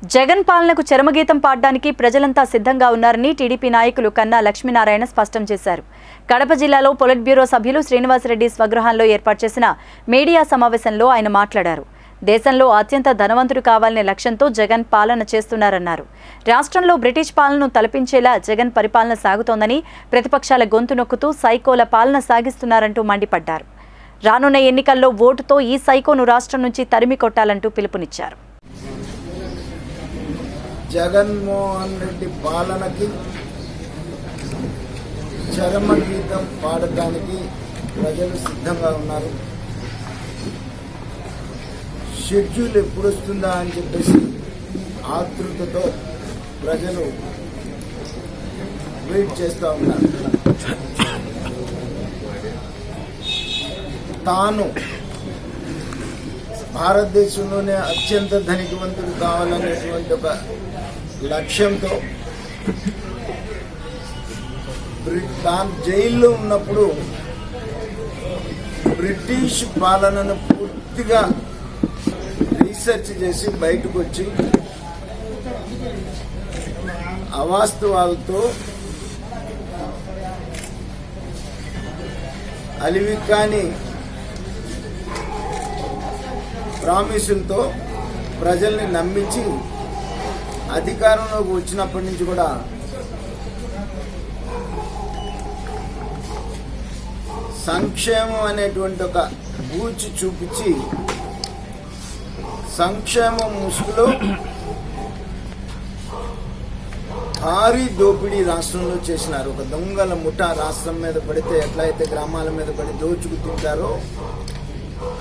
జగన్ పాలనకు చరమగీతం పాడడానికి ప్రజలంతా సిద్ధంగా ఉన్నారని టీడీపీ నాయకులు కన్నా లక్ష్మీనారాయణ స్పష్టం చేశారు. కడప జిల్లాలో పొలిట్ బ్యూరో సభ్యులు శ్రీనివాసరెడ్డి స్వగృహంలో ఏర్పాటు చేసిన మీడియా సమావేశంలో ఆయన మాట్లాడారు. దేశంలో అత్యంత ధనవంతుడు కావాలనే లక్ష్యంతో జగన్ పాలన చేస్తున్నారన్నారు. రాష్ట్రంలో బ్రిటిష్ పాలనను తలపించేలా జగన్ పరిపాలన సాగుతోందని, ప్రతిపక్షాల గొంతు నొక్కుతూ సైకోల పాలన సాగిస్తున్నారంటూ మండిపడ్డారు. రానున్న ఎన్నికల్లో ఓటుతో ఈ సైకోను రాష్ట్రం నుంచి తరిమి కొట్టాలంటూ పిలుపునిచ్చారు. జగన్మోహన్ రెడ్డి పాలనకి చరమగీతం పాడటానికి ప్రజలు సిద్ధంగా ఉన్నారు. షెడ్యూల్ ఎప్పుడు వస్తుందా అని చెప్పేసి ఆతృతతో ప్రజలు వెయిట్ చేస్తూ ఉన్నారు. తాను భారతదేశంలోనే అత్యంత ధనికవంతుడు కావాలనేటువంటి ఒక లక్ష్యంతో తాను జైల్లో ఉన్నప్పుడు బ్రిటిష్ పాలనను పూర్తిగా రీసెర్చ్ చేసి బయటకు వచ్చి అవాస్తవాలతో అలివి కాని ప్రామిసులతో ప్రజల్ని నమ్మించి అధికారంలోకి వచ్చినప్పటి నుంచి కూడా సంక్షేమం అనేటువంటి ఒక బూచి చూపించి సంక్షేమం ముసుగులో భారీ దోపిడీ రాష్ట్రంలో చేసినారు. ఒక దొంగల ముఠా రాష్ట్రం మీద పడితే ఎట్లయితే గ్రామాల మీద పడి దోచుకు తింటారో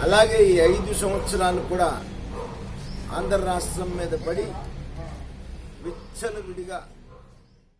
అలాగే ఈ 5 సంవత్సరాలు కూడా ఆంధ్ర రాష్ట్రం మీద పడి విచ్చలవిడిగా